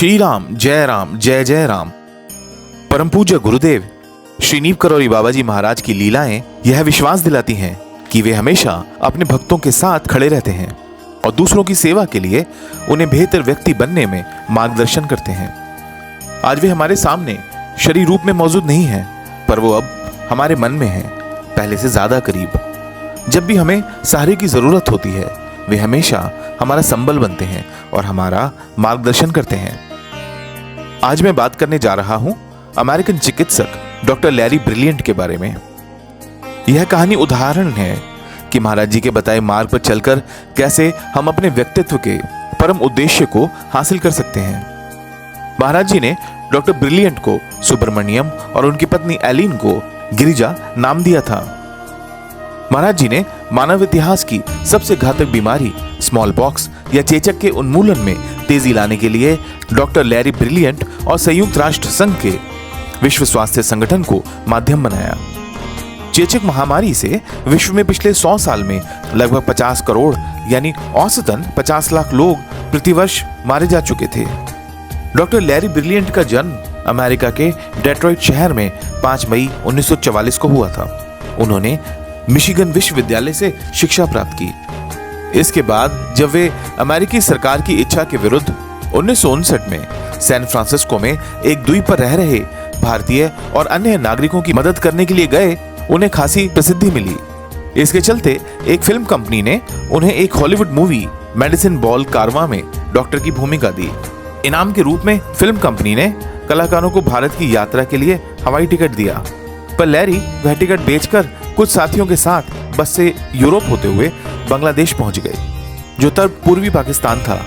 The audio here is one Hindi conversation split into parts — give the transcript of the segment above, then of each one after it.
श्री राम जय जय राम। परम पूज्य गुरुदेव श्री नीव करौरी बाबा जी महाराज की लीलाएं यह विश्वास दिलाती हैं कि वे हमेशा अपने भक्तों के साथ खड़े रहते हैं और दूसरों की सेवा के लिए उन्हें बेहतर व्यक्ति बनने में मार्गदर्शन करते हैं। आज वे हमारे सामने शरीर रूप में मौजूद नहीं है, पर वो अब हमारे मन में है, पहले से ज्यादा करीब। जब भी हमें सहारे की जरूरत होती है, वे हमेशा हमारा संबल बनते हैं और हमारा मार्गदर्शन करते हैं। आज मैं बात करने जा रहा हूं अमेरिकन चिकित्सक डॉक्टर लैरी ब्रिलियंट के बारे में। यह कहानी उदाहरण है कि महाराज जी के बताए मार्ग पर चलकर कैसे हम अपने व्यक्तित्व के परम उद्देश्य को हासिल कर सकते हैं। महाराज जी ने डॉक्टर ब्रिलियंट को सुब्रमण्यम और उनकी पत्नी एलिन को गिरिजा नाम दिया था। महाराज जी ने मानव इतिहास की सबसे घातक बीमारी स्मॉल पॉक्स या चेचक के उन्मूलन में तेजी लाने के लिए डॉक्टर लैरी ब्रिलियंट और संयुक्त राष्ट्र संघ के विश्व स्वास्थ्य संगठन को माध्यम बनाया। चेचक महामारी से विश्व में पिछले 100 साल में लगभग 50 करोड़ यानी औसतन 50 लाख लोग प्रतिवर्ष मारे जा चुके थे। डॉक्टर लैरी ब्रिलियंट का जन्म अमेरिका के डेट्रॉइट शहर में 5 मई 1944 को हुआ था। उन्होंने मिशिगन विश्वविद्यालय से शिक्षा प्राप्त की। इसके बाद जब वे अमेरिकी सरकार की इच्छा के विरुद्ध 1959 में सैन फ्रांसिस्को में एक द्वीप पर रह रहे भारतीय और अन्य नागरिकों की मदद करने के लिए गए, उन्हें खासी प्रसिद्धि मिली। इसके चलते एक फिल्म कंपनी ने उन्हें एक हॉलीवुड मूवी मेडिसिन बॉल कारवां में डॉक्टर की भूमिका दी। इनाम के रूप में फिल्म कंपनी ने कलाकारों को भारत की यात्रा के लिए हवाई टिकट दिया, पर लैरी वह टिकट बेचकर कुछ साथियों के साथ बस से यूरोप होते हुए बांग्लादेश पहुंच गए, जो तब पूर्वी पाकिस्तान था।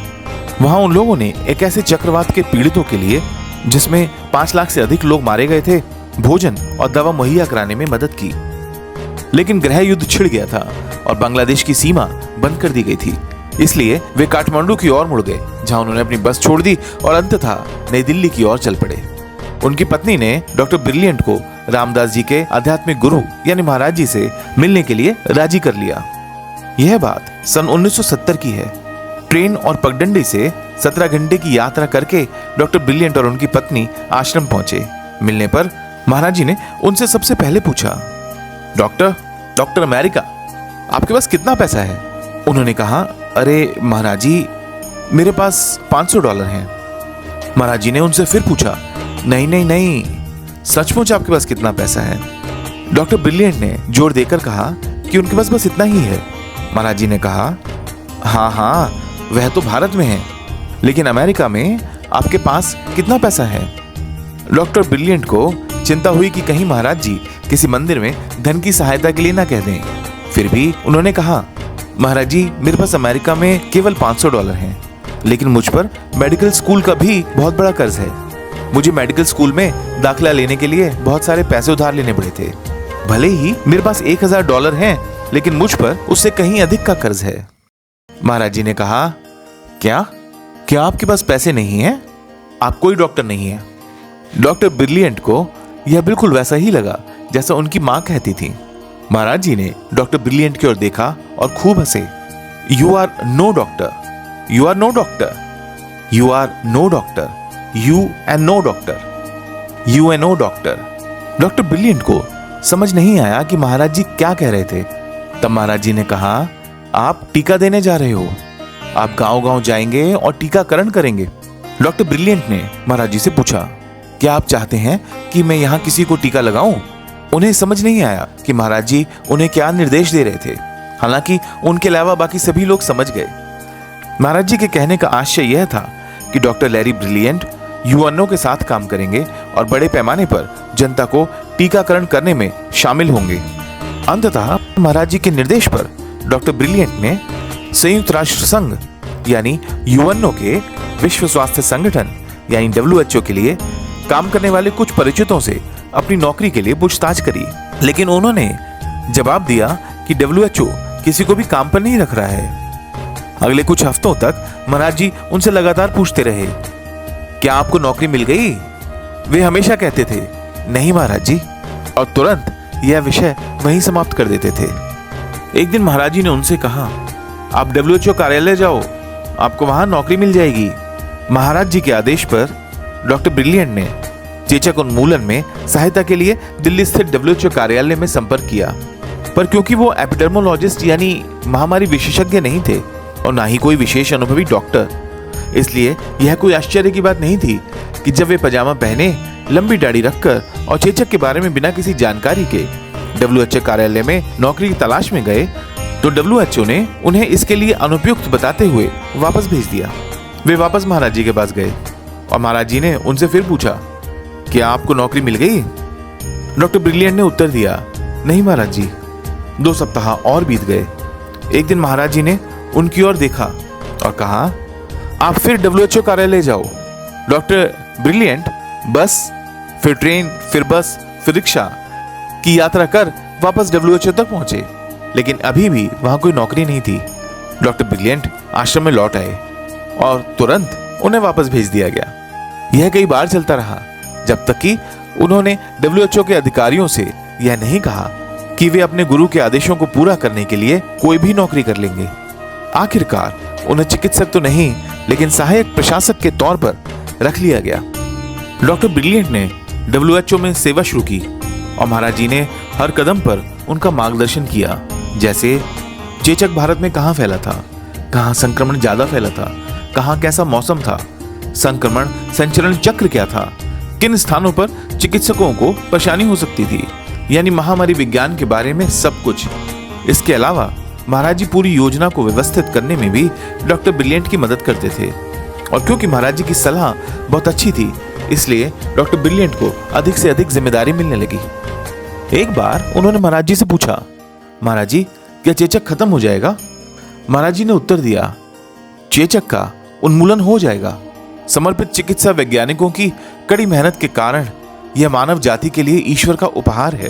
वहां उन लोगों ने एक ऐसे चक्रवात के पीड़ितों के लिए, जिसमें 5 लाख से अधिक लोग मारे गए थे, भोजन और दवा मुहैया कराने में मदद की। लेकिन गृह युद्ध छिड़ गया था और बांग्लादेश की सीमा बंद कर दी गई थी। इसलिए वे काठमांडू की ओर मुड़ गए, जहां उन्होंने अपनी बस छोड़ दी और अंततः नई दिल्ली की ओर चल पड़े। उनकी पत्नी ने डॉक्टर ब्रिलियंट को रामदास जी के आध्यात्मिक गुरु यानी महाराज जी से मिलने के लिए राजी कर लिया। यह बात सन 1970 की है। ट्रेन और पगडंडी से 17 घंटे की यात्रा करके डॉक्टर ब्रिलियंट और उनकी पत्नी आश्रम पहुंचे। मिलने पर महाराज जी ने उनसे सबसे पहले पूछा, डॉक्टर अमेरिका, आपके पास कितना पैसा है? उन्होंने कहा, अरे महाराज जी, मेरे पास $500 हैं। महाराज जी ने उनसे फिर पूछा, नहीं, सचमुच आपके पास कितना पैसा है? डॉक्टर ब्रिलियंट ने जोर देकर कहा कि उनके पास बस इतना ही है। महाराज जी ने कहा, हाँ, वह तो भारत में है, लेकिन अमेरिका में आपके पास कितना पैसा है? डॉक्टर ब्रिलियंट को चिंता हुई कि कहीं महाराज जी किसी मंदिर में धन की सहायता के लिए ना कह दें। फिर भी उन्होंने कहा, महाराज जी, मेरे पास अमेरिका में केवल $500 हैं, लेकिन मुझ पर मेडिकल स्कूल का भी बहुत बड़ा कर्ज है। मुझे मेडिकल स्कूल में दाखिला लेने के लिए बहुत सारे पैसे उधार लेने पड़े थे। भले ही मेरे पास $1000 हैं, लेकिन मुझ पर उससे कहीं अधिक का कर्ज है। महाराज जी ने कहा, क्या आपके पास पैसे नहीं हैं? आप कोई डॉक्टर नहीं है। डॉक्टर ब्रिलियंट को यह बिल्कुल वैसा ही लगा जैसा उनकी मां कहती थी। महाराज जी ने डॉक्टर ब्रिलियंट की ओर देखा और खूब हंसे। You are no doctor, you are no doctor, you are no doctor, you and no doctor, you and no doctor. Doctor brilliant को समझ नहीं आया कि महाराज जी क्या कह रहे थे। तब महाराज जी ने कहा, आप टीका देने जा रहे हो, आप गांव-गांव जाएंगे और टीकाकरण करेंगे। डॉक्टर ब्रिलियंट ने महाराज जी से पूछा, क्या आप चाहते हैं कि मैं यहाँ किसी को टीका लगाऊं? उन्हें समझ नहीं आया कि महाराज जी उन्हें क्या निर्देश दे रहे थे। हालांकि उनके अलावा बाकी सभी लोग समझ गए। महाराज जी के कहने का आशय यह था कि डॉक्टर लैरी ब्रिलियंट यूएनओ के साथ काम करेंगे और बड़े पैमाने पर जनता को टीकाकरण करने में शामिल होंगे। अंततः महाराज जी के निर्देश पर डॉक्टर ब्रिलियंट ने संयुक्त राष्ट्र संघ यानी यूएनओ के विश्व स्वास्थ्य संगठन यानी WHO के लिए काम करने वाले कुछ परिचितों से अपनी नौकरी के लिए पूछताछ करी, लेकिन उन्होंने जवाब दिया कि WHO किसी को भी काम पर नहीं रख रहा है। अगले कुछ हफ्तों तक महाराज जी उनसे लगातार पूछते रहे, क्या आपको नौकरी मिल गई? वे हमेशा कहते थे, नहीं महाराज जी, और तुरंत यह विषय वहीं समाप्त कर देते थे। एक दिन महाराज जी ने उनसे कहा, आप WHO कार्यालय जाओ, आपको वहां नौकरी मिल जाएगी। महाराज जी के आदेश पर डॉक्टर ब्रिलियंट ने चेचक उन्मूलन में सहायता के लिए दिल्ली स्थित WHO कार्यालय में संपर्क किया, पर क्योंकि वो एपिडर्मोलॉजिस्ट यानी महामारी विशेषज्ञ नहीं थे और ना ही कोई विशेष अनुभवी डॉक्टर, इसलिए यह कोई आश्चर्य की बात नहीं थी कि जब वे पजामा पहने, लंबी दाढ़ी रखकर और चेचक के बारे में बिना किसी जानकारी के WHO कार्यालय में नौकरी की तलाश में गए तो WHO ने उन्हें इसके लिए अनुपयुक्त बताते हुए वापस भेज दिया। वे वापस महाराज जी के पास गए और महाराज जी ने उनसे फिर पूछा, क्या आपको नौकरी मिल गई? डॉक्टर ब्रिलियंट ने उत्तर दिया, नहीं महाराज जी। 2 सप्ताह और बीत गए। एक दिन महाराज जी ने उनकी ओर देखा और कहा, आप फिर WHO कार्यालय जाओ। डॉक्टर ब्रिलियंट बस, फिर ट्रेन, फिर बस, फिर रिक्शा की यात्रा कर वापस WHO तक पहुंचे, लेकिन अभी भी वहां कोई नौकरी नहीं थी। डॉक्टर ब्रिलियंट आश्रम में लौट आए और तुरंत उन्हें वापस भेज दिया गया। यह कई बार चलता रहा, जब तक कि उन्होंने WHO के अधिकारियों से यह नहीं कहा कि वे अपने गुरु के आदेशों को पूरा करने के लिए कोई भी नौकरी कर लेंगे। आखिरकार उन्हें चिकित्सक तो नहीं, लेकिन सहायक प्रशासक के तौर पर रख लिया गया। डॉक्टर ब्रिलियंट ने WHO में सेवा शुरू की और महाराज जी ने हर कदम पर उनका मार्गदर्शन किया, जैसे चेचक भारत में कहाँ फैला था, कहाँ संक्रमण ज्यादा फैला था, कहाँ कैसा मौसम था, संक्रमण संचरण चक्र क्या था, किन स्थानों पर चिकित्सकों को परेशानी हो सकती थी, यानी महामारी विज्ञान के बारे में सब कुछ। इसके अलावा महाराज जी पूरी योजना को व्यवस्थित करने में भी डॉक्टर ब्रिलियंट की मदद करते थे, और क्योंकि महाराज जी की सलाह बहुत अच्छी थी, इसलिए डॉक्टर ब्रिलियंट को अधिक से अधिक जिम्मेदारी मिलने लगी। एक बार उन्होंने महाराज जी से पूछा, महाराज जी क्या चेचक खत्म हो जाएगा? महाराज जी ने उत्तर दिया, चेचक का उन्मूलन हो जाएगा। समर्पित चिकित्सा वैज्ञानिकों की कड़ी मेहनत के कारण यह मानव जाति के लिए ईश्वर का उपहार है।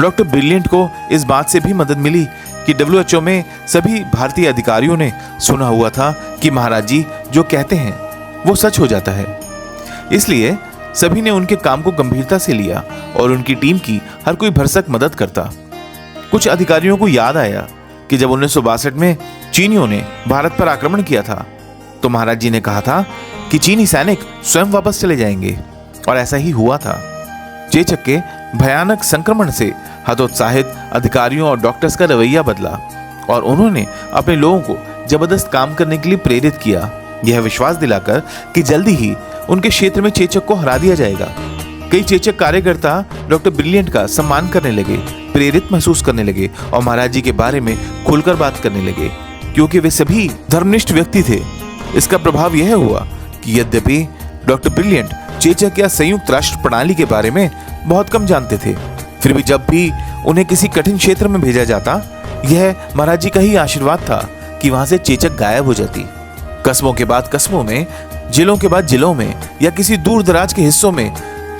डॉक्टर ब्रिलियंट को इस बात से भी मदद मिली कि WHO में सभी भारतीय अधिकारियों ने सुना हुआ था कि महाराज जी जो कहते हैं वो सच हो जाता है, इसलिए सभी ने उनके काम को गंभीरता से लिया और उनकी टीम की हर कोई भरसक मदद करता। कुछ अधिकारियों को याद आया कि जब 1962 में चीनियों ने भारत पर आक्रमण किया था तो महाराज जी ने कहा था कि चीनी सैनिक स्वयं वापस चले जाएंगे, और ऐसा ही हुआ था। चेचक के भयानक संक्रमण से हतोत्साहित अधिकारियों और डॉक्टर्स का रवैया बदला और उन्होंने अपने लोगों को जबरदस्त काम करने के लिए प्रेरित किया, यह विश्वास दिलाकर कि जल्दी ही उनके क्षेत्र में चेचक को हरा दिया जाएगा। कई चेचक कार्यकर्ता डॉक्टर ब्रिलियंट का सम्मान करने लगे, प्रेरित महसूस करने लगे और महाराज जी के बारे में खुलकर बात करने लगे, क्योंकि वे सभी धर्मनिष्ठ व्यक्ति थे। इसका प्रभाव यह हुआ कि यद्यपि डॉक्टर ब्रिलियंट चेचक या संयुक्त राष्ट्र प्रणाली के बारे में बहुत कम जानते थे, फिर भी जब भी उन्हें किसी कठिन क्षेत्र में भेजा जाता, यह महाराज जी का ही आशीर्वाद था कि वहां से चेचक गायब हो जाती। कस्बों के बाद कस्बों में, जिलों के बाद जिलों में या किसी दूर दराज के हिस्सों में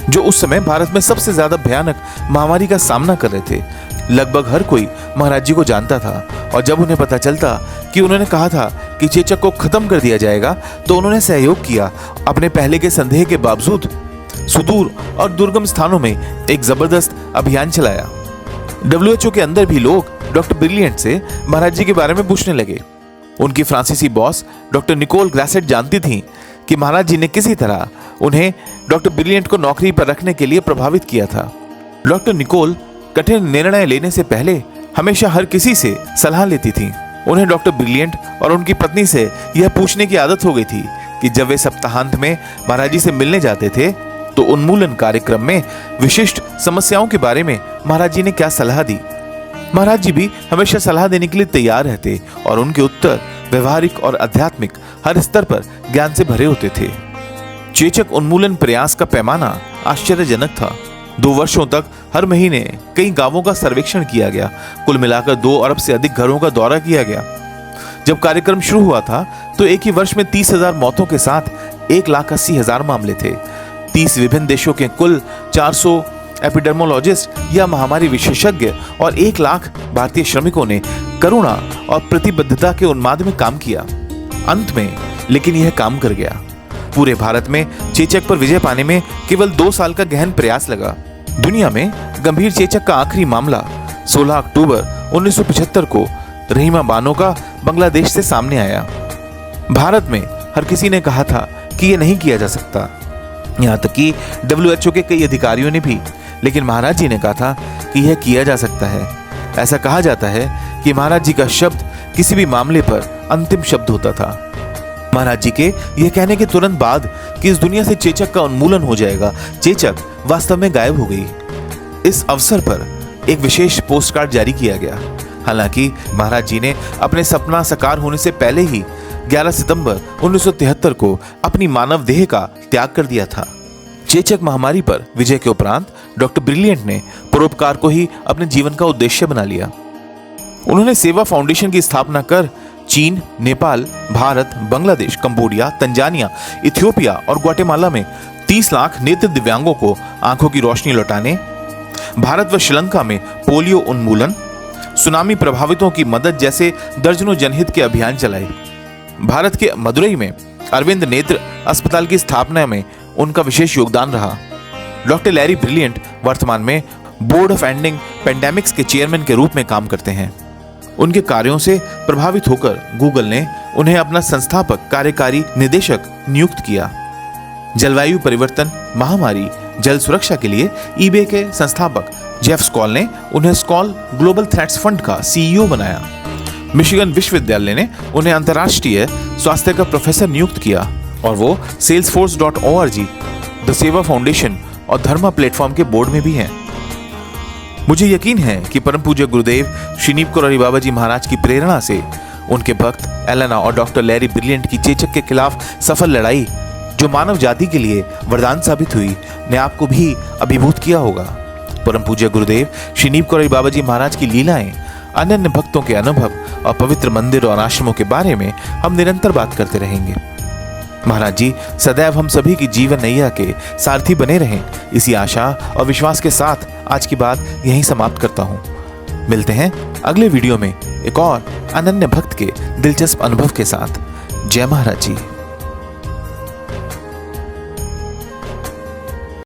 जो उस समय भारत में सबसे ज्यादा भयानक महामारी का सामना कर रहे थे, लगभग हर कोई महाराज जी को जानता था। और जब उन्हें पता चलता कि उन्होंने कहा था कि चेचक को खत्म कर दिया जाएगा, तो उन्होंने सहयोग किया। अपने पहले के संदेह के बावजूद सुदूर और दुर्गम स्थानों में एक जबरदस्त अभियान चलाया। WHO के अंदर भी लोग डॉक्टर ब्रिलियंट से महाराज जी के बारे में पूछने लगे। उनकी फ्रांसीसी बॉस डॉक्टर निकोल ग्रासेट जानती थी कि महाराज जी ने किसी तरह उन्हें डॉक्टर ब्रिलियंट को नौकरी पर रखने के लिए प्रभावित किया था। डॉक्टर निकोल कठिन निर्णय लेने से पहले हमेशा हर किसी से सलाह लेती थी। उन्हें डॉक्टर ब्रिलियंट और उनकी पत्नी से यह पूछने की आदत हो गई थी कि जब वे सप्ताहांत में महाराज जी से मिलने जाते थे तो उन्मूलन कार्यक्रम में विशिष्ट समस्याओं के बारे में महाराज जी ने क्या सलाह दी। महाराज जी भी हमेशा सलाह देने के लिए तैयार रहते और उनके उत्तर व्यवहारिक और आध्यात्मिक हर स्तर पर ज्ञान से भरे होते थे। चेचक उन्मूलन प्रयास का पैमाना आश्चर्यजनक था। 2 वर्षों तक हर महीने कई गांवों का सर्वेक्षण किया गया। कुल मिलाकर 2 अरब से अधिक घरों का दौरा किया गया। जब कार्यक्रम शुरू हुआ था तो एक ही वर्ष में 30,000 मौतों के साथ 1,80,000 मामले थे। 30 विभिन्न देशों के कुल 400 एपिडर्मोलॉजिस्ट या महामारी विशेषज्ञ और 1 लाख भारतीय श्रमिकों ने करुणा और प्रतिबद्धता के उन्माद में काम किया। अंत में लेकिन यह काम कर गया। पूरे भारत में चेचक पर विजय पाने में केवल 2 साल का गहन प्रयास लगा। दुनिया में गंभीर चेचक का आखिरी मामला 16 अक्टूबर 1975 को रहीमा बानो का बांग्लादेश से सामने आया। भारत में हर किसी ने कहा था कि यह नहीं किया जा सकता, यहाँ तक कि WHO के कई अधिकारियों ने भी। लेकिन महाराज जी ने कहा था कि यह किया जा सकता है। ऐसा कहा जाता है कि महाराज जी का शब्द किसी भी मामले पर अंतिम शब्द होता था। महाराज जी के यह कहने के तुरंत बाद कि इस दुनिया से चेचक का उन्मूलन हो जाएगा, चेचक वास्तव में गायब हो गई। इस अवसर पर एक विशेष पोस्टकार्ड जारी किया गया। हालांकि महाराज जी ने अपने सपना साकार होने से पहले ही 11 सितंबर 1973 को अपनी मानव देह का त्याग कर दिया था। चेचक महामारी पर विजय के उपरांत डॉक्टर ब्रिलियंट ने परोपकार को ही अपने जीवन का उद्देश्य बना लिया। उन्होंने सेवा फाउंडेशन की स्थापना कर चीन, Nepal, Bharat, Bangladesh, Cambodia, Tanzania, Ethiopia और ग्वाटेमाला में 30 लाख नेत्र दिव्यांगों को आंखों की रोशनी लौटाने, भारत व श्रीलंका में पोलियो उन्मूलन, सुनामी प्रभावितों की मदद जैसे दर्जनों जनहित के अभियान चलाए। भारत के मदुरई में अरविंद नेत्र अस्पताल की स्थापना में उनका विशेष योगदान रहा। डॉक्टर लैरी ब्रिलियंट वर्तमान में बोर्ड ऑफ एंडिंग पेंडेमिक्स के चेयरमैन के रूप में काम करते हैं। उनके कार्यों से प्रभावित होकर गूगल ने उन्हें अपना संस्थापक कार्यकारी निदेशक नियुक्त किया। जलवायु परिवर्तन, महामारी, जल सुरक्षा के लिए ईबे के संस्थापक जेफ स्कॉल ने उन्हें स्कॉल ग्लोबल थ्रेट्स फंड का CEO बनाया। मिशिगन विश्वविद्यालय ने उन्हें अंतर्राष्ट्रीय स्वास्थ्य का प्रोफेसर नियुक्त किया और वो salesforce.org, द सेवा फाउंडेशन और धर्मा प्लेटफॉर्म के बोर्ड में भी हैं। मुझे यकीन है कि परम पूज्य गुरुदेव श्रीनीप करोली बाबा जी महाराज की प्रेरणा से उनके भक्त एलेना और डॉक्टर लैरी ब्रिलियंट की चेचक के खिलाफ सफल लड़ाई, जो मानव जाति के लिए वरदान साबित हुई, ने आपको भी अभिभूत किया होगा। परम पूज्य गुरुदेव श्रीनीप करोली बाबा जी महाराज की लीलाएं, अनन्य भक्तों के अनुभव और पवित्र मंदिर और आश्रमों के बारे में हम निरंतर बात करते रहेंगे। महाराज जी सदैव हम सभी की जीवन नैया के सारथी बने रहें, इसी आशा और विश्वास के साथ आज की बात यहीं समाप्त करता हूँ। मिलते हैं अगले वीडियो में एक और अनन्य भक्त के दिलचस्प अनुभव के साथ। जय महाराज जी।